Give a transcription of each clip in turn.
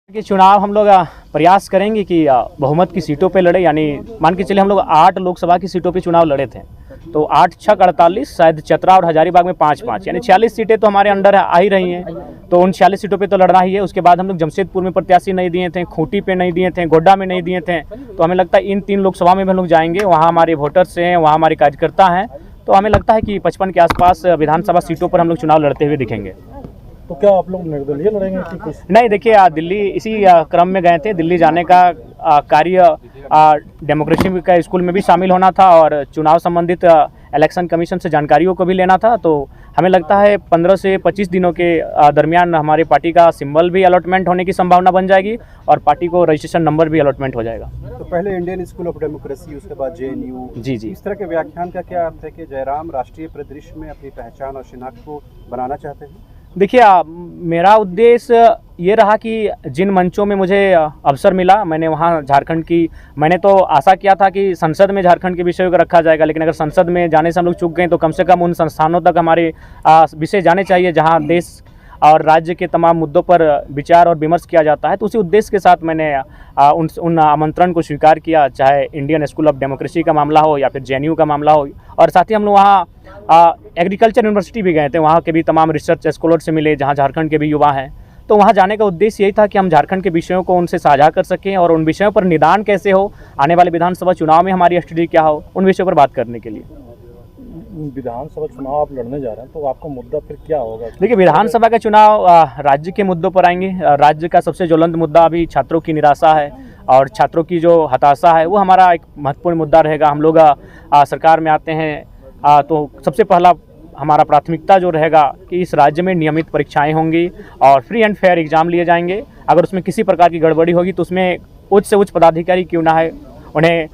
कि चुनाव हम लोग प्रयास करेंगे कि बहुमत की सीटों पे लड़े, यानी मान के चलिए हम लोग 8 लोकसभा की सीटों पे चुनाव लड़े थे, तो 8 × 6 = 48, शायद चतरा और हजारीबाग में 5-5 यानी 46 सीटें तो हमारे अंडर आ ही रही हैं। तो उन 46 सीटों पे तो लड़ना ही है। उसके बाद हम लोग जमशेदपुर में प्रत्याशी नहीं दिए थे, खूंटी पे नहीं दिए थे, गोड्डा में नहीं दिए थे। तो हमें लगता है इन 3 लोकसभा में भी हम लोग जाएंगे, वहाँ हमारे वोटर्स हैं, वहाँ हमारे कार्यकर्ता हैं। तो हमें लगता है कि 55 के आसपास विधानसभा सीटों पर हम लोग चुनाव लड़ते हुए दिखेंगे। तो क्या आप लोग निर्दलीय लड़ेंगे कि कुछ? नहीं, देखिए दिल्ली इसी क्रम में गए थे। दिल्ली जाने का कार्य डेमोक्रेसी का स्कूल में भी शामिल होना था और चुनाव संबंधित इलेक्शन कमीशन से जानकारियों को भी लेना था। तो हमें लगता है 15 से 25 दिनों के दरमियान हमारी पार्टी का सिंबल भी अलॉटमेंट होने की संभावना बन जाएगी और पार्टी को रजिस्ट्रेशन नंबर भी अलॉटमेंट हो जाएगा। तो पहले इंडियन स्कूल ऑफ डेमोक्रेसी, उसके बाद JNU। जी। इस तरह के व्याख्यान का क्या अर्थ है कि जयराम राष्ट्रीय परिदृश्य में अपनी पहचान और शिनाख्त को बनाना चाहते हैं? देखिए, मेरा उद्देश्य ये रहा कि जिन मंचों में मुझे अवसर मिला, मैंने वहाँ झारखंड की, मैंने तो आशा किया था कि संसद में झारखंड के विषयों को रखा जाएगा, लेकिन अगर संसद में जाने से हम लोग चूक गए तो कम से कम उन संस्थानों तक हमारे विषय जाने चाहिए जहाँ देश और राज्य के तमाम मुद्दों पर विचार और विमर्श किया जाता है। तो उसी उद्देश्य के साथ मैंने उन आमंत्रण को स्वीकार किया, चाहे इंडियन स्कूल ऑफ डेमोक्रेसी का मामला हो या फिर JNU का मामला हो। और साथ ही हम लोग वहाँ एग्रीकल्चर यूनिवर्सिटी भी गए थे, वहाँ के भी तमाम रिसर्च स्कॉलर से मिले जहाँ झारखंड के भी युवा हैं। तो वहाँ जाने का उद्देश्य यही था कि हम झारखंड के विषयों को उनसे साझा कर सकें और उन विषयों पर निदान कैसे हो, आने वाले विधानसभा चुनाव में हमारी स्टडी क्या हो, उन विषयों पर बात करने के लिए। विधानसभा चुनाव आप लड़ने जा रहे हैं, तो आपका मुद्दा फिर क्या होगा? देखिए, विधानसभा का चुनाव राज्य के मुद्दों पर आएंगे। राज्य का सबसे ज्वलंत मुद्दा अभी छात्रों की निराशा है और छात्रों की जो हताशा है वो हमारा एक महत्वपूर्ण मुद्दा रहेगा। हम लोग सरकार में आते हैं तो सबसे पहला हमारा प्राथमिकता जो रहेगा कि इस राज्य में नियमित परीक्षाएं होंगी और फ्री एंड फेयर एग्जाम लिए जाएंगे। अगर उसमें किसी प्रकार की गड़बड़ी होगी तो उसमें उच्च से उच्च पदाधिकारी क्यों ना है, उन्हें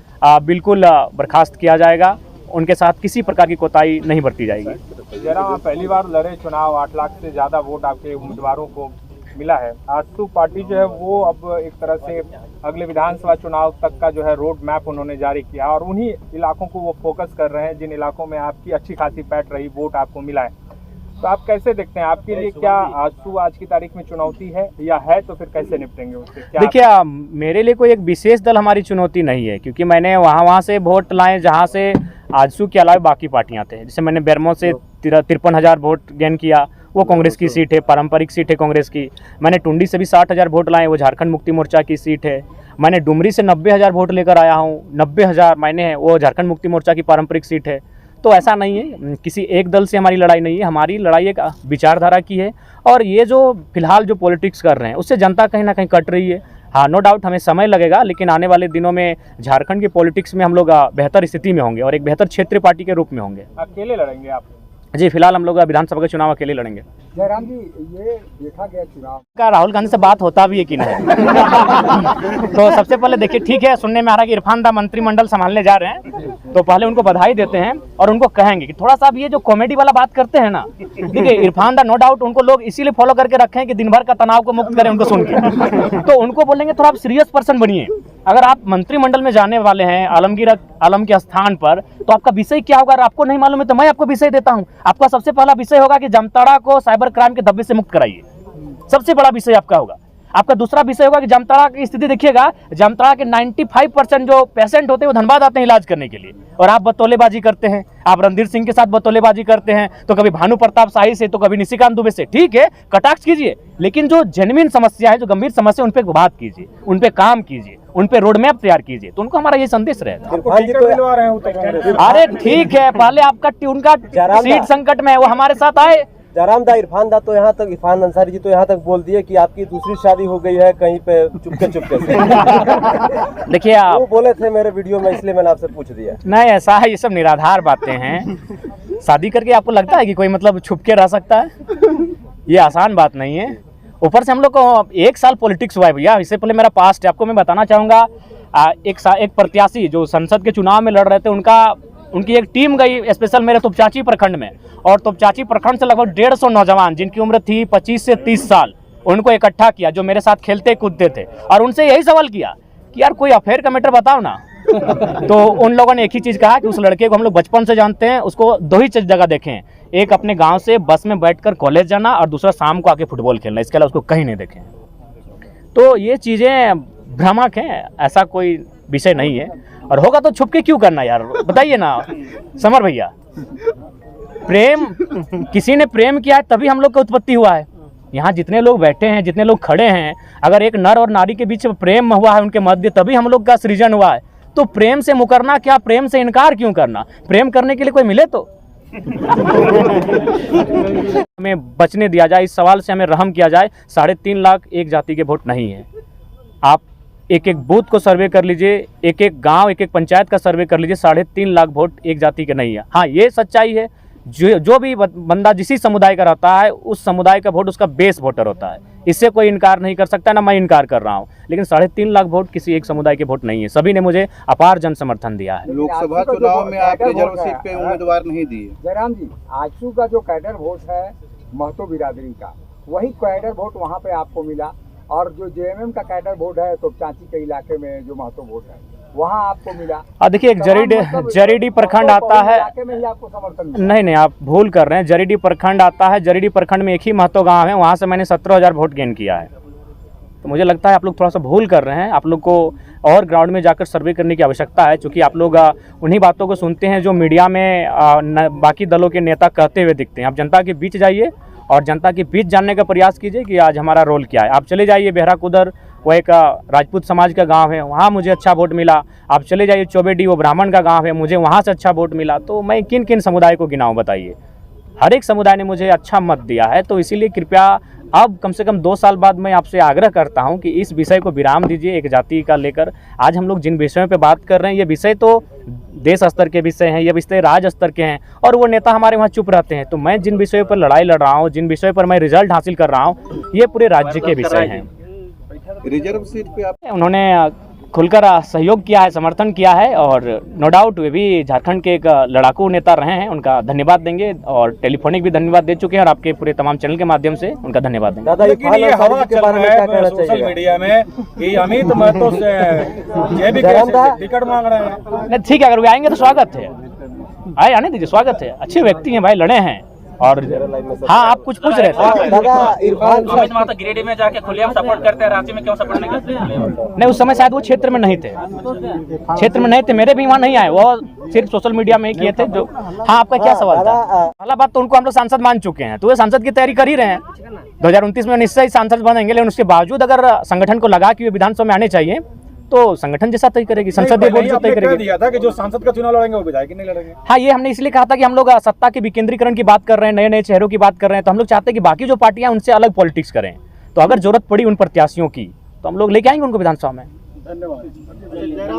बिल्कुल बर्खास्त किया जाएगा। उनके साथ किसी प्रकार की कोताही नहीं बरती जाएगी। जयराम, आप पहली बार लड़े चुनाव, 8 लाख से ज़्यादा वोट आपके उम्मीदवारों को मिला है। आजसू पार्टी जो है वो अब एक तरह से अगले विधानसभा चुनाव तक का जो है रोड मैप उन्होंने जारी किया और उन्हीं इलाकों को वो फोकस कर रहे हैं जिन इलाकों में आपकी अच्छी खासी पैठ रही, वोट आपको मिला है। तो आप कैसे देखते हैं, आपके लिए क्या आजसू आज की तारीख में चुनौती है या है, तो फिर कैसे निपटेंगे उससे? देखिए, मेरे लिए कोई एक विशेष दल हमारी चुनौती नहीं है, क्योंकि मैंने वहाँ से वोट लाए जहाँ से आजसू के अलावा बाकी पार्टियां थे। जैसे मैंने बेरमो से 53,000 वोट गेन किया, वो कांग्रेस की सीट है, पारंपरिक सीट है कांग्रेस की। मैंने टुंडी से भी 60,000 वोट लाए, वो झारखंड मुक्ति मोर्चा की सीट है। मैंने डुमरी से 90,000 वोट लेकर आया हूँ, 90,000 मैंने हैं, वो झारखंड मुक्ति मोर्चा की पारंपरिक सीट है। तो ऐसा नहीं है, किसी एक दल से हमारी लड़ाई नहीं है, हमारी लड़ाई एक विचारधारा की है। और ये जो फिलहाल जो पॉलिटिक्स कर रहे हैं उससे जनता कहीं ना कहीं कट रही है। हाँ, नो डाउट हमें समय लगेगा, लेकिन आने वाले दिनों में झारखंड की पॉलिटिक्स में हम लोग बेहतर स्थिति में होंगे और एक बेहतर क्षेत्रीय पार्टी के रूप में होंगे। अकेले लड़ेंगे आप? जी, फिलहाल हम लोग विधानसभा का चुनाव अकेले लड़ेंगे। जयराम जी, ये देखा गया चुनाव का राहुल गांधी से बात होता भी है कि नहीं? तो सबसे पहले देखिए, ठीक है, सुनने में आ रहा है कि इरफान दा मंत्रिमंडल संभालने जा रहे हैं, तो पहले उनको बधाई देते हैं और उनको कहेंगे कि थोड़ा सा ये जो कॉमेडी वाला बात करते हैं ना, देखिए इरफान दा नो डाउट उनको लोग इसीलिए फॉलो करके रखे हैं कि दिन भर का तनाव को मुक्त करें उनको सुन के। तो उनको बोलेंगे थोड़ा आप सीरियस पर्सन बनिए। अगर आप मंत्रिमंडल में जाने वाले हैं आलम के स्थान पर, तो आपका विषय क्या होगा? अगर आपको नहीं मालूम है तो मैं आपको विषय देता हूँ। आपका सबसे पहला विषय होगा कि जामताड़ा को साइबर क्राइम के धब्बे से मुक्त कराइए, सबसे बड़ा विषय आपका होगा। आपका दूसरा विषय होगा कि जामताड़ा की स्थिति देखिएगा, जामताड़ा के 95% जो पेशेंट होते हैं वो धनबाद आते हैं इलाज करने के लिए, और आप बतौलेबाजी करते हैं। आप रणधीर सिंह के साथ बतौलेबाजी करते हैं, तो कभी भानु प्रताप शाही से, तो कभी निशिकांत दुबे से। ठीक है, कटाक्ष कीजिए, लेकिन जो जेन्युइन समस्या है, जो गंभीर समस्या, उन पर बात कीजिए, उन पर काम कीजिए, उन पे रोड मैप तैयार कीजिए। तो उनको हमारा ये संदेश रहेगा। अरे ठीक है, पहले आपका उनका सीट संकट में है, वो हमारे साथ आए। जयराम दा, इरफान दा तो यहाँ तक, इरफान अंसारी जी तो यहाँ तक बोल दिए कि आपकी दूसरी शादी हो गई है कहीं पे चुपके चुपके से। देखिए, आप वो बोले थे मेरे वीडियो में, इसलिए मैंने आपसे पूछ दिया। नहीं, ऐसा है, ये सब निराधार बातें हैं। शादी करके आपको लगता है कि कोई मतलब छुप के रह सकता है? ये आसान बात नहीं है। ऊपर से हम लोग को 1 साल पॉलिटिक्स हुआ है भैया। इससे पहले मेरा पास्ट है, आपको मैं बताना चाहूँगा। एक प्रत्याशी जो संसद के चुनाव में लड़ रहे थे, उनकी एक टीम गई स्पेशल मेरे तोपचाची प्रखंड में, और तोपचाची प्रखंड से लगभग 150 नौजवान जिनकी उम्र थी 25 से 30 साल, उनको इकट्ठा किया, जो मेरे साथ खेलते कूदते थे, और उनसे यही सवाल किया कि यार कोई अफेयर का मैटर बताओ ना। तो उन लोगों ने एक ही चीज़ कहा कि उस लड़के को हम लोग बचपन से जानते हैं, उसको 2 ही जगह देखें, एक अपने गांव से बस में बैठकर कॉलेज जाना और दूसरा शाम को आके फुटबॉल खेलना, इसके अलावा उसको कहीं नहीं देखें। तो ये चीज़ें भ्रामक हैं, ऐसा कोई विषय नहीं है। और होगा तो छुप के क्यों करना यार, बताइए ना समर भैया। प्रेम, किसी ने प्रेम किया है तभी हम लोग का उत्पत्ति हुआ है। यहाँ जितने लोग बैठे हैं, जितने लोग खड़े हैं, अगर एक नर और नारी के बीच प्रेम हुआ है उनके मध्य, तभी हम लोग का सृजन हुआ है। तो प्रेम से मुकरना क्या, प्रेम से इनकार क्यों करना? प्रेम करने के लिए कोई मिले तो हमें बचने दिया जाए, इस सवाल से हमें रहम किया जाए। 3.5 लाख एक जाति के वोट नहीं है। आप एक एक बूथ को सर्वे कर लीजिए, एक एक गांव, एक एक पंचायत का सर्वे कर लीजिए, 3.5 लाख वोट एक जाति के नहीं है। हाँ, ये सच्चाई है, जो भी बंदा जिसी समुदाय का रहता है, उस समुदाय का वोट उसका बेस वोटर होता है। इससे कोई इनकार नहीं कर सकता, ना मैं इनकार कर रहा हूँ। लेकिन 3.5 लाख वोट किसी एक समुदाय के वोट नहीं है। सभी ने मुझे अपार जन समर्थन दिया है। लोकसभा चुनाव में आप रिजर्व सीट पे उम्मीदवार नहीं दिए। जयराम जी, आजसू का जो कैडर वोट है महतो बिरादरी का, वही कैडर वोट वहाँ पे आपको मिला। और जो जेएमएम का कैडर वोट है तो चांची के इलाके में जो महतो वोट है वहाँ आपको मिला। देखिए, एक जरीडी प्रखंड आता है, में ही आपको समर्थन मिला। नहीं, आप भूल कर रहे हैं। जरीडी प्रखंड आता है, जरीडी प्रखंड में एक ही महतो गांव है, वहाँ से मैंने 17,000 वोट गेन किया है। तो मुझे लगता है आप लोग थोड़ा सा भूल कर रहे हैं। आप लोग को और ग्राउंड में जाकर सर्वे करने की आवश्यकता है, क्योंकि आप लोग उन्हीं बातों को सुनते हैं जो मीडिया में बाकी दलों के नेता कहते हुए दिखते हैं। आप जनता के बीच जाइए और जनता के बीच जानने का प्रयास कीजिए कि आज हमारा रोल क्या है। आप चले जाइए बेहरा कुदर, वो एक राजपूत समाज का गांव है, वहाँ मुझे अच्छा वोट मिला। आप चले जाइए चौबेडी, वो ब्राह्मण का गांव है, मुझे वहाँ से अच्छा वोट मिला। तो मैं किन किन समुदाय को गिनाऊँ, बताइए? हर एक समुदाय ने मुझे अच्छा मत दिया है। तो इसीलिए कृपया अब कम से कम 2 साल बाद मैं आपसे आग्रह करता हूं कि इस विषय को विराम दीजिए। एक जाति का लेकर आज हम लोग जिन विषयों पे बात कर रहे हैं, ये विषय तो देश स्तर के विषय हैं, ये विषय राज्य स्तर के हैं, और वो नेता हमारे वहाँ चुप रहते हैं। तो मैं जिन विषयों पर लड़ाई लड़ रहा हूँ, जिन विषयों पर मैं रिजल्ट हासिल कर रहा हूँ, ये पूरे राज्य के विषय हैं। रिजर्व सीट पे आप उन्होंने खुलकर सहयोग किया है, समर्थन किया है, और नो डाउट वे भी झारखंड के एक लड़ाकू नेता रहे हैं। उनका धन्यवाद देंगे, और टेलीफोनिक भी धन्यवाद दे चुके हैं, और आपके पूरे तमाम चैनल के माध्यम से उनका धन्यवाद देंगे। दादा, लेकिन ये हवा चल रहा है सोशल मीडिया में कि अमित महतो से टिकट मांग रहे हैं। नहीं, ठीक है, अगर वो आएंगे तो स्वागत है। आने दीजिए, स्वागत है। अच्छे व्यक्ति हैं भाई, लड़े हैं। और हाँ, आप कुछ पूछ रहे थे। दादा, इरफान वहाँ तो गिरिडीह में जाके खुलेआम सपोर्ट करते हैं, रांची में क्यों सपोर्ट नहीं करते? नहीं, उस समय शायद वो क्षेत्र में नहीं थे, मेरे भी वहाँ नहीं आए, वो सिर्फ सोशल मीडिया में ही किए थे। जो हाँ, आपका क्या सवाल था? पहला बात तो उनको हम लोग सांसद मान चुके हैं, तो वे सांसद की तैयारी कर ही रहे हैं। 2029 में निश्चय सांसद बनेंगे, लेकिन उसके बावजूद अगर संगठन को लगा कि वे विधानसभा में आने चाहिए, तो संगठन जैसा तय करेगी, संसदीय बोर्ड जो तय करेगी। दिया था कि जो सांसद का चुनाव लड़ेंगे वो विधायक नहीं लड़ेंगे। हाँ, ये हमने इसलिए कहा था कि हम लोग सत्ता के विकेंद्रीकरण की बात कर रहे हैं, नए नए चेहरों की बात कर रहे हैं, तो हम लोग चाहते हैं कि बाकी जो पार्टियां उनसे अलग पॉलिटिक्स करें। तो अगर जरूरत पड़ी उन प्रत्याशियों की, तो हम लोग लेके आएंगे उनको विधानसभा में। धन्यवाद।